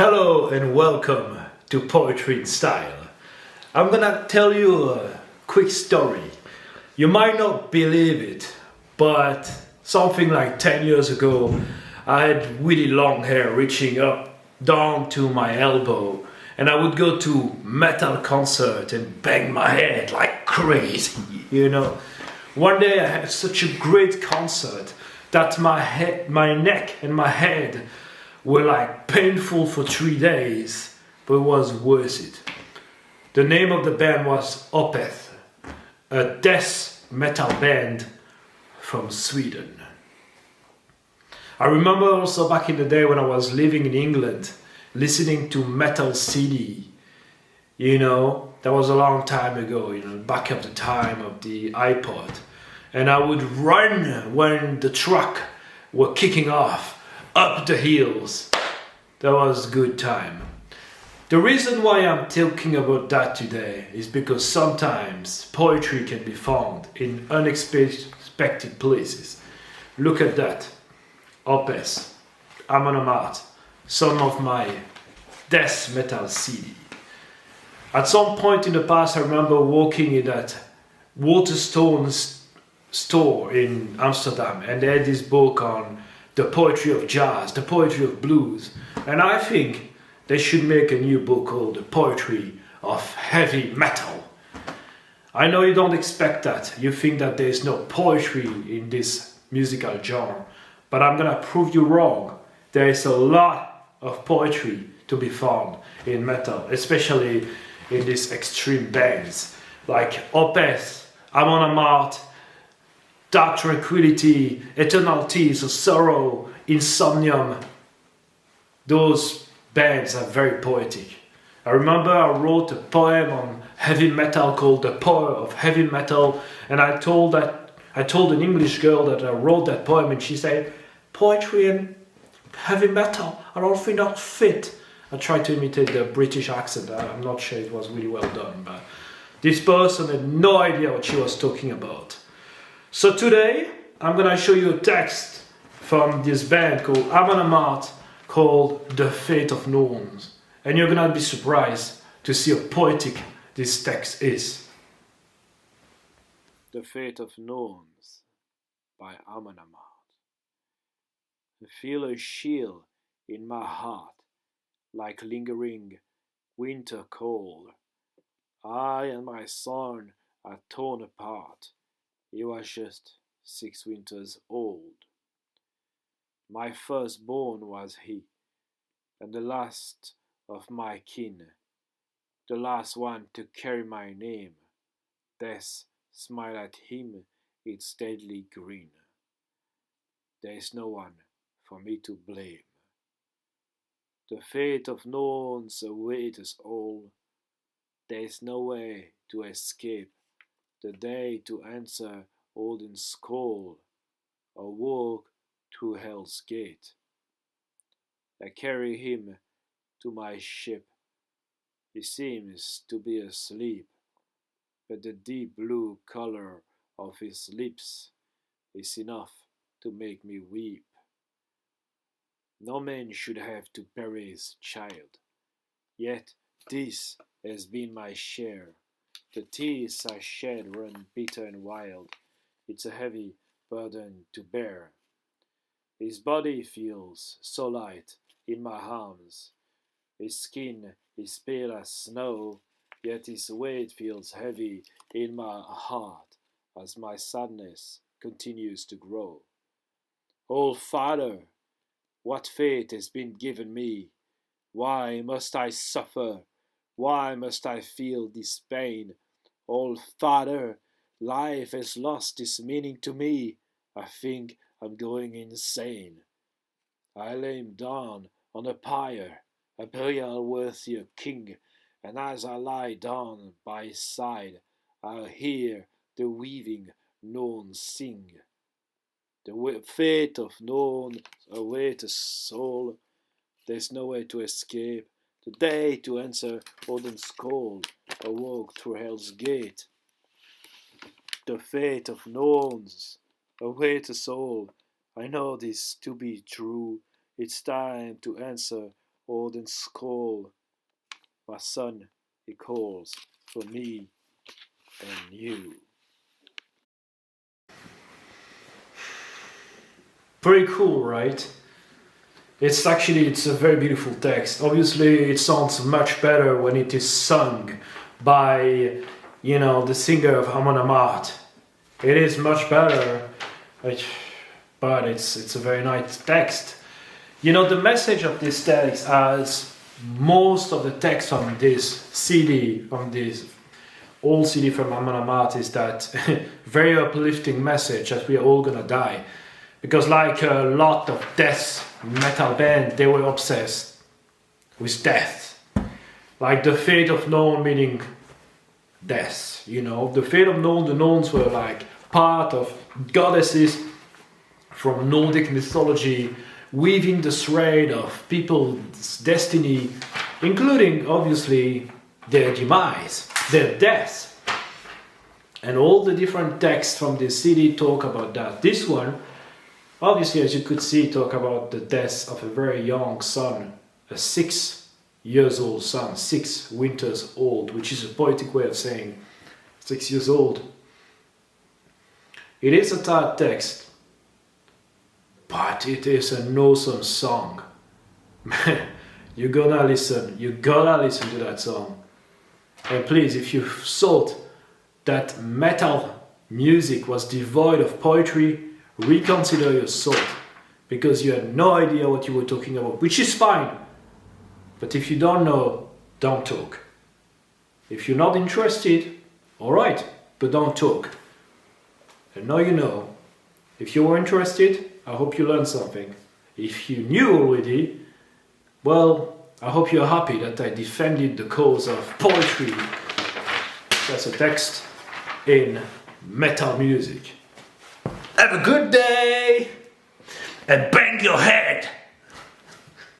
Hello and welcome to Poetry in Style. I'm gonna tell you a quick story. You might not believe it, but something like 10 years ago, I had really long hair reaching up down to my elbow, and I would go to metal concert and bang my head like crazy. One day I had such a great concert that my neck and my head were like painful for 3 days, but it was worth it. The name of the band was Opeth, a death metal band from Sweden. I remember also back in the day when I was living in England, listening to Metal CD. That was a long time ago, back at the time of the iPod. And I would run when the truck were kicking off up the hills. That was a good time. The reason why I'm talking about that today is because sometimes poetry can be found in unexpected places. Look at that. Opeth, Amon Amarth, some of my death metal CD. At some point in the past, I remember walking in that Waterstones store in Amsterdam, and they had this book on the poetry of jazz, the poetry of blues, and I think they should make a new book called The Poetry of Heavy Metal. I know you don't expect that. You think that there's no poetry in this musical genre, but I'm gonna prove you wrong. There is a lot of poetry to be found in metal, especially in these extreme bands like Opeth, Amon Amarth, Dark Tranquillity, Eternal Tears of Sorrow, Insomnium. Those bands are very poetic. I remember I wrote a poem on heavy metal called The Power of Heavy Metal, and I told an English girl that I wrote that poem, and she said, "Poetry and heavy metal, I don't think that fit." I tried to imitate the British accent. I'm not sure it was really well done, but this person had no idea what she was talking about. So today, I'm gonna show you a text from this band called Amon Amarth called The Fate of Norns. And you're gonna be surprised to see how poetic this text is. The Fate of Norns by Amon Amarth. I feel a chill in my heart, like lingering winter cold. I and my son are torn apart. He was just 6 winters old. My firstborn was he, and the last of my kin, the last one to carry my name. Death smiled at him its deadly grin. There is no one for me to blame. The fate of Norns awaits us all. There is no way to escape the day to answer Odin's call, or walk through Hell's gate. I carry him to my ship. He seems to be asleep, but the deep blue color of his lips is enough to make me weep. No man should have to bury his child, yet this has been my share. The tears I shed run bitter and wild. It's a heavy burden to bear. His body feels so light in my arms. His skin is pale as snow, yet his weight feels heavy in my heart as my sadness continues to grow. Oh, Father, what fate has been given me? Why must I suffer? Why must I feel this pain? Oh, Father, life has lost its meaning to me. I think I'm going insane. I lay him down on a pyre, a burial worthy a king, and as I lie down by his side, I hear the weaving Norn sing. The fate of Norn awaits a soul. There's no way to escape. The day to answer Odin's call, or walk through Hell's gate. The fate of Norns awaits a soul. I know this to be true. It's time to answer Odin's call, my son, he calls for me and you. Pretty cool, right? It's a very beautiful text. Obviously, it sounds much better when it is sung by, the singer of Amon Amarth. It is much better, but it's a very nice text. The message of this text, as most of the text on this CD, on this old CD from Amon Amarth, is that very uplifting message that we are all gonna die. Because like a lot of death metal band, they were obsessed with death. Like the fate of known meaning death, The fate of known, the knowns were like part of goddesses from Nordic mythology, weaving the thread of people's destiny, including obviously their demise, their death. And all the different texts from this CD talk about that. This one, obviously, as you could see, talk about the death of a very young son, a 6 years old son, 6 winters old, which is a poetic way of saying 6 years old. It is a tired text, but it is an awesome song. You gotta listen to that song. And please, if you thought that metal music was devoid of poetry, reconsider your thought, because you had no idea what you were talking about, which is fine. But if you don't know, don't talk. If you're not interested, alright, but don't talk. And now you know. If you were interested, I hope you learned something. If you knew already, well, I hope you're happy that I defended the cause of poetry. That's a text in metal music. Have a good day and bang your head!